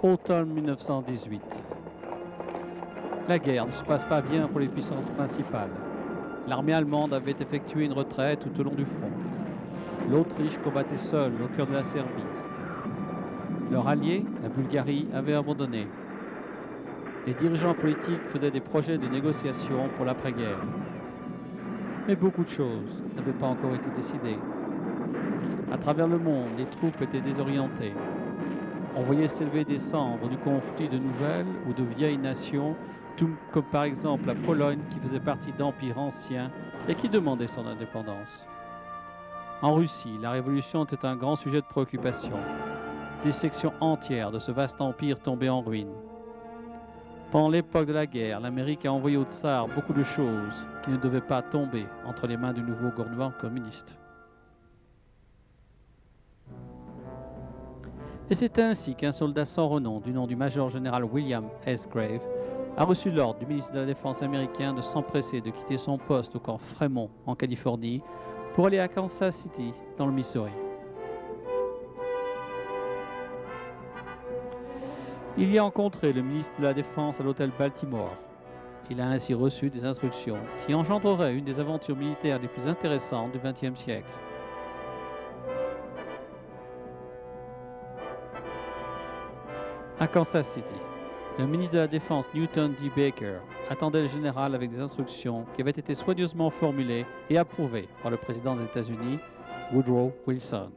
Automne 1918. La guerre ne se passe pas bien pour les puissances principales. L'armée allemande avait effectué une retraite tout au long du front. L'Autriche combattait seule au cœur de la Serbie. Leur allié, la Bulgarie, avait abandonné. Les dirigeants politiques faisaient des projets de négociation pour l'après-guerre. Mais beaucoup de choses n'avaient pas encore été décidées. À travers le monde, les troupes étaient désorientées. On voyait s'élever des cendres du conflit de nouvelles ou de vieilles nations, tout comme par exemple la Pologne qui faisait partie d'empires anciens et qui demandait son indépendance. En Russie, la révolution était un grand sujet de préoccupation. Des sections entières de ce vaste empire tombaient en ruine. Pendant l'époque de la guerre, l'Amérique a envoyé au tsar beaucoup de choses qui ne devaient pas tomber entre les mains du nouveau gouvernement communiste. Et c'est ainsi qu'un soldat sans renom du nom du major général William S. Grave a reçu l'ordre du ministre de la Défense américain de s'empresser de quitter son poste au camp Fremont en Californie pour aller à Kansas City dans le Missouri. Il y a rencontré le ministre de la Défense à l'hôtel Baltimore. Il a ainsi reçu des instructions qui engendreraient une des aventures militaires les plus intéressantes du XXe siècle. À Kansas City, le ministre de la Défense Newton D. Baker attendait le général avec des instructions qui avaient été soigneusement formulées et approuvées par le président des États-Unis, Woodrow Wilson.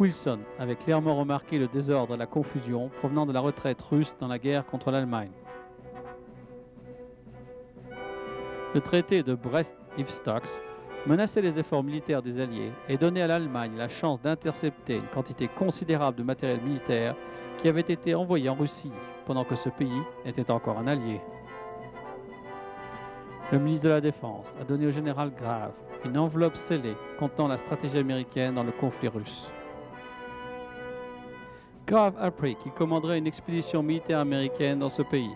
Wilson avait clairement remarqué le désordre et la confusion provenant de la retraite russe dans la guerre contre l'Allemagne. Le traité de Brest-Litovsk menaçait les efforts militaires des Alliés et donnait à l'Allemagne la chance d'intercepter une quantité considérable de matériel militaire qui avait été envoyé en Russie pendant que ce pays était encore un allié. Le ministre de la Défense a donné au général Grave une enveloppe scellée contenant la stratégie américaine dans le conflit russe. Grave apprit qu'il commanderait une expédition militaire américaine dans ce pays.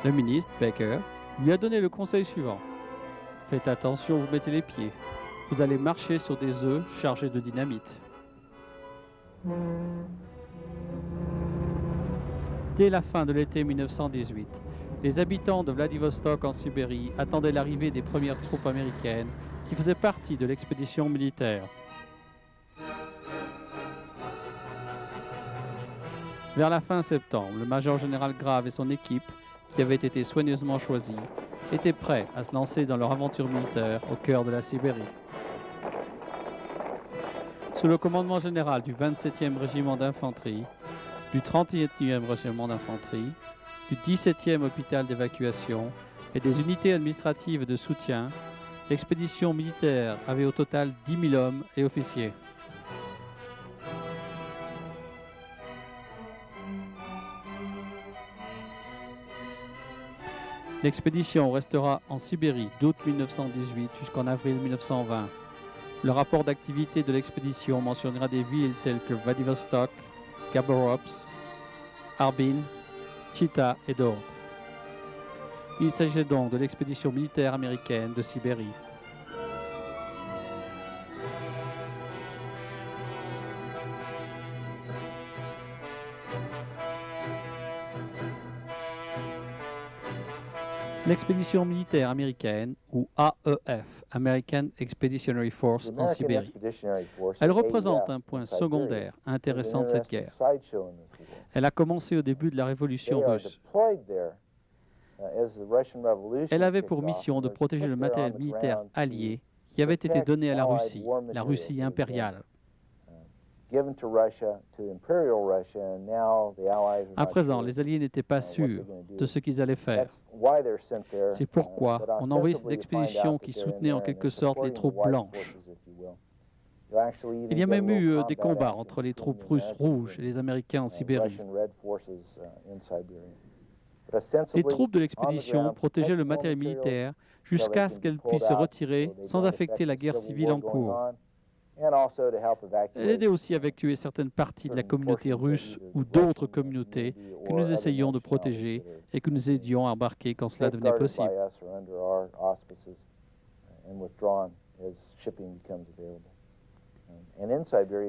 Le ministre, Baker, lui a donné le conseil suivant. Faites attention où vous mettez les pieds. Vous allez marcher sur des œufs chargés de dynamite. Dès la fin de l'été 1918, les habitants de Vladivostok en Sibérie attendaient l'arrivée des premières troupes américaines qui faisaient partie de l'expédition militaire. Vers la fin septembre, le major général Grave et son équipe, qui avait été soigneusement choisie, étaient prêts à se lancer dans leur aventure militaire au cœur de la Sibérie. Sous le commandement général du 27e régiment d'infanterie, du 31e régiment d'infanterie, du 17e hôpital d'évacuation et des unités administratives de soutien, l'expédition militaire avait au total 10 000 hommes et officiers. L'expédition restera en Sibérie d'août 1918 jusqu'en avril 1920. Le rapport d'activité de l'expédition mentionnera des villes telles que Vladivostok, Khabarovsk, Harbin, Chita et d'autres. Il s'agissait donc de l'expédition militaire américaine de Sibérie. L'expédition militaire américaine, ou AEF, American Expeditionary Force en Sibérie. Elle représente un point secondaire intéressant de cette guerre. Elle a commencé au début de la Révolution russe. Elle avait pour mission de protéger le matériel militaire allié qui avait été donné à la Russie impériale. À présent, les Alliés n'étaient pas sûrs de ce qu'ils allaient faire. C'est pourquoi on a envoyé cette expédition qui soutenait en quelque sorte les troupes blanches. Il y a même eu des combats entre les troupes russes rouges et les Américains en Sibérie. Les troupes de l'expédition protégeaient le matériel militaire jusqu'à ce qu'elles puissent se retirer sans affecter la guerre civile en cours. Elle aidait aussi à évacuer certaines parties de la communauté russe ou d'autres communautés que nous essayions de protéger et que nous aidions à embarquer quand cela devenait possible.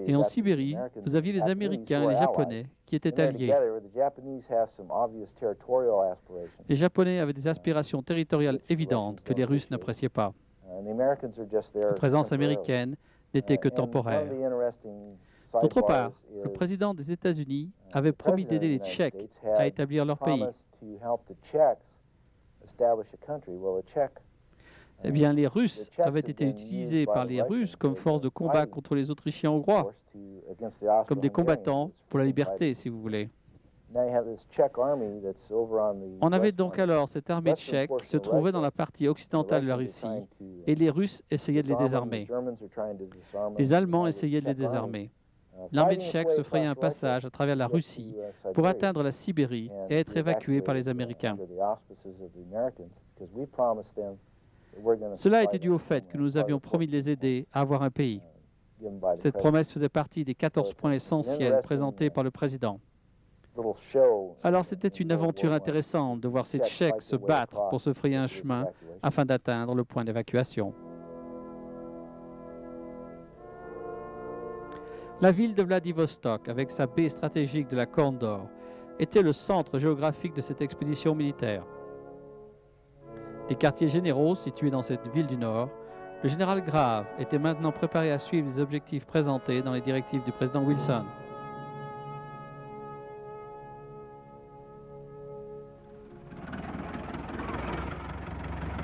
Et en Sibérie, vous aviez les Américains et les Japonais qui étaient alliés. Les Japonais avaient des aspirations territoriales évidentes que les Russes n'appréciaient pas. La présence américaine n'était que temporaire. D'autre part, le président des États-Unis avait promis d'aider les Tchèques à établir leur pays. Eh bien, les Russes avaient été utilisés par les Russes comme force de combat contre les Autrichiens hongrois, comme des combattants pour la liberté, si vous voulez. On avait donc alors cette armée tchèque qui se trouvait dans la partie occidentale de la Russie, et les Russes essayaient de les désarmer. Les Allemands essayaient de les désarmer. L'armée tchèque se frayait un passage à travers la Russie pour atteindre la Sibérie et être évacuée par les Américains. Cela était dû au fait que nous avions promis de les aider à avoir un pays. Cette promesse faisait partie des 14 points essentiels présentés par le président. Alors c'était une aventure intéressante de voir ces Tchèques se battre pour se frayer un chemin afin d'atteindre le point d'évacuation. La ville de Vladivostok, avec sa baie stratégique de la Corne d'Or, était le centre géographique de cette expédition militaire. Les quartiers généraux situés dans cette ville du Nord, le général Grave était maintenant préparé à suivre les objectifs présentés dans les directives du président Wilson.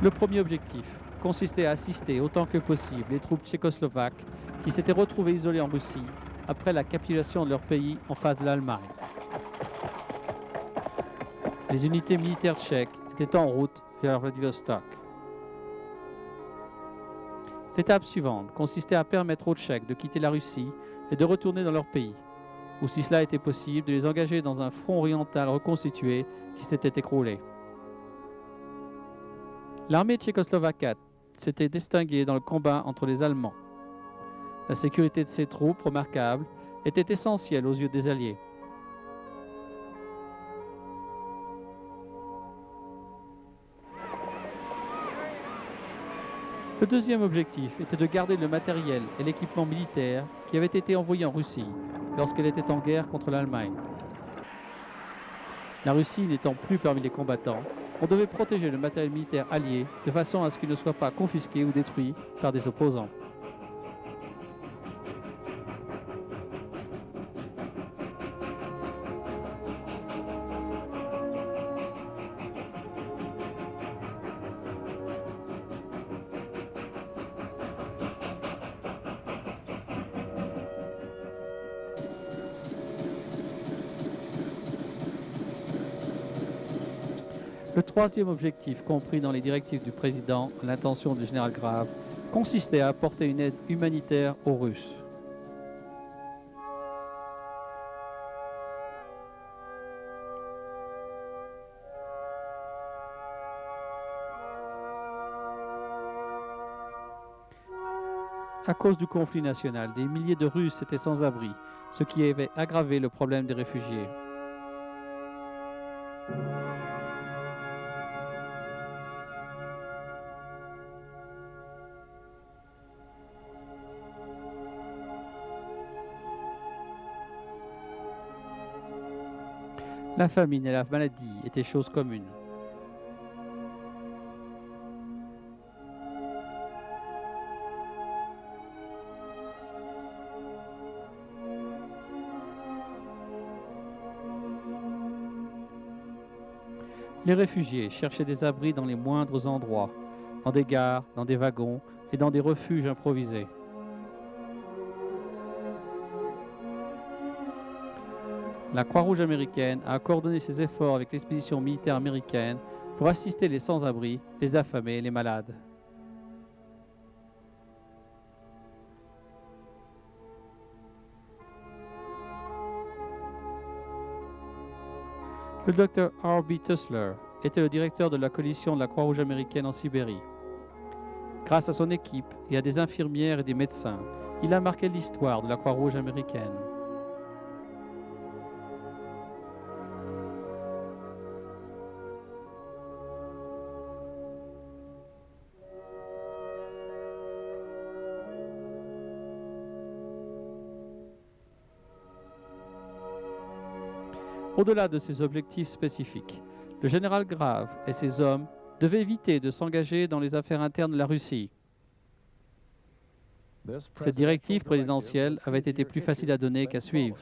Le premier objectif consistait à assister autant que possible les troupes tchécoslovaques qui s'étaient retrouvées isolées en Russie après la capitulation de leur pays en face de l'Allemagne. Les unités militaires tchèques étaient en route vers Vladivostok. L'étape suivante consistait à permettre aux Tchèques de quitter la Russie et de retourner dans leur pays, ou si cela était possible, de les engager dans un front oriental reconstitué qui s'était écroulé. L'armée tchécoslovaque s'était distinguée dans le combat entre les Allemands. La sécurité de ces troupes, remarquable, était essentielle aux yeux des Alliés. Le deuxième objectif était de garder le matériel et l'équipement militaire qui avaient été envoyés en Russie lorsqu'elle était en guerre contre l'Allemagne. La Russie n'étant plus parmi les combattants, on devait protéger le matériel militaire allié de façon à ce qu'il ne soit pas confisqué ou détruit par des opposants. Le troisième objectif, compris dans les directives du président à l'intention du général Grave, consistait à apporter une aide humanitaire aux Russes. À cause du conflit national, des milliers de Russes étaient sans abri, ce qui avait aggravé le problème des réfugiés. La famine et la maladie étaient choses communes. Les réfugiés cherchaient des abris dans les moindres endroits, dans des gares, dans des wagons et dans des refuges improvisés. La Croix-Rouge américaine a coordonné ses efforts avec l'expédition militaire américaine pour assister les sans-abri, les affamés et les malades. Le Dr. R.B. Tussler était le directeur de la coalition de la Croix-Rouge américaine en Sibérie. Grâce à son équipe et à des infirmières et des médecins, il a marqué l'histoire de la Croix-Rouge américaine. Au-delà de ces objectifs spécifiques, le général Grave et ses hommes devaient éviter de s'engager dans les affaires internes de la Russie. Cette directive présidentielle avait été plus facile à donner qu'à suivre.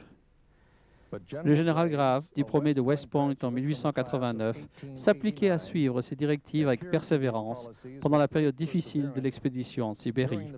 Le général Grave, diplômé de West Point en 1889, s'appliquait à suivre ces directives avec persévérance pendant la période difficile de l'expédition en Sibérie.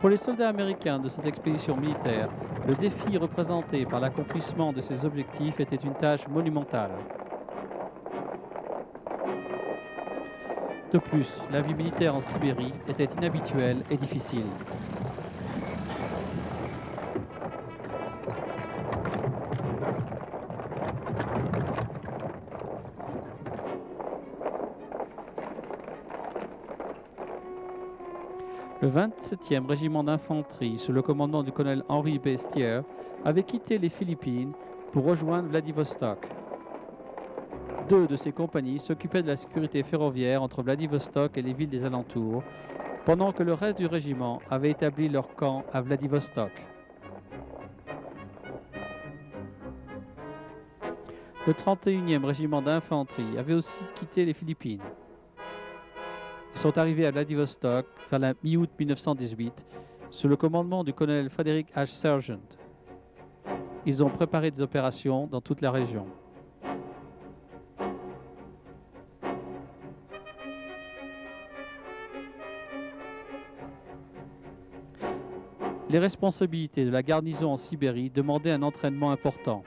Pour les soldats américains de cette expédition militaire, le défi représenté par l'accomplissement de ces objectifs était une tâche monumentale. De plus, la vie militaire en Sibérie était inhabituelle et difficile. Le 27e régiment d'infanterie, sous le commandement du colonel Henry B. Stier, avait quitté les Philippines pour rejoindre Vladivostok. 2 de ces compagnies s'occupaient de la sécurité ferroviaire entre Vladivostok et les villes des alentours, pendant que le reste du régiment avait établi leur camp à Vladivostok. Le 31e régiment d'infanterie avait aussi quitté les Philippines. Ils sont arrivés à Vladivostok vers la mi-août 1918 sous le commandement du colonel Frederick H. Sargent. Ils ont préparé des opérations dans toute la région. Les responsabilités de la garnison en Sibérie demandaient un entraînement important.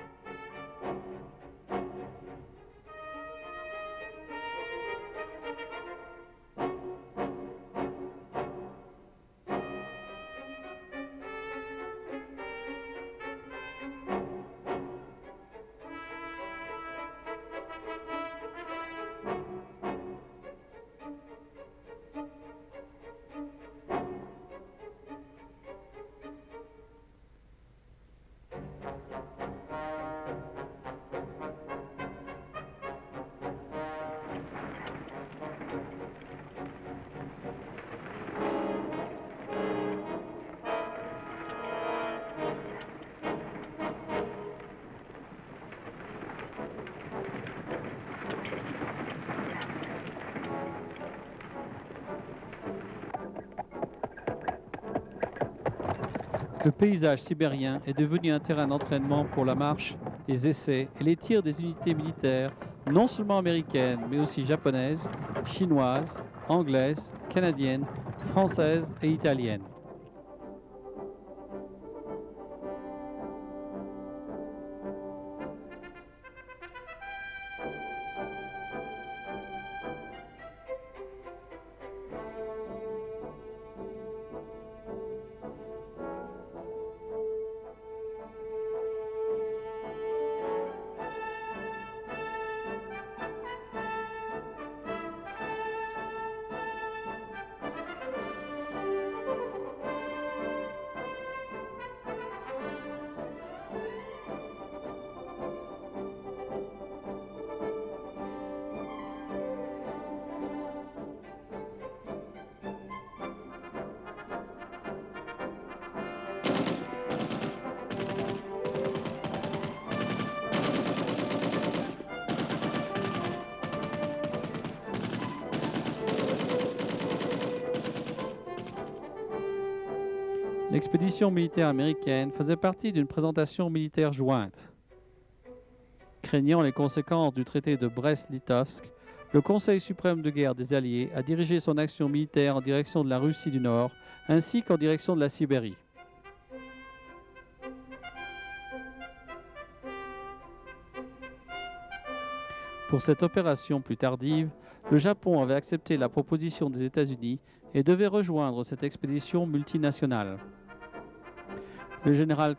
Le paysage sibérien est devenu un terrain d'entraînement pour la marche, les essais et les tirs des unités militaires, non seulement américaines, mais aussi japonaises, chinoises, anglaises, canadiennes, françaises et italiennes. L'expédition militaire américaine faisait partie d'une présentation militaire jointe. Craignant les conséquences du traité de Brest-Litovsk, le Conseil suprême de guerre des Alliés a dirigé son action militaire en direction de la Russie du Nord, ainsi qu'en direction de la Sibérie. Pour cette opération plus tardive, le Japon avait accepté la proposition des États-Unis et devait rejoindre cette expédition multinationale. Le général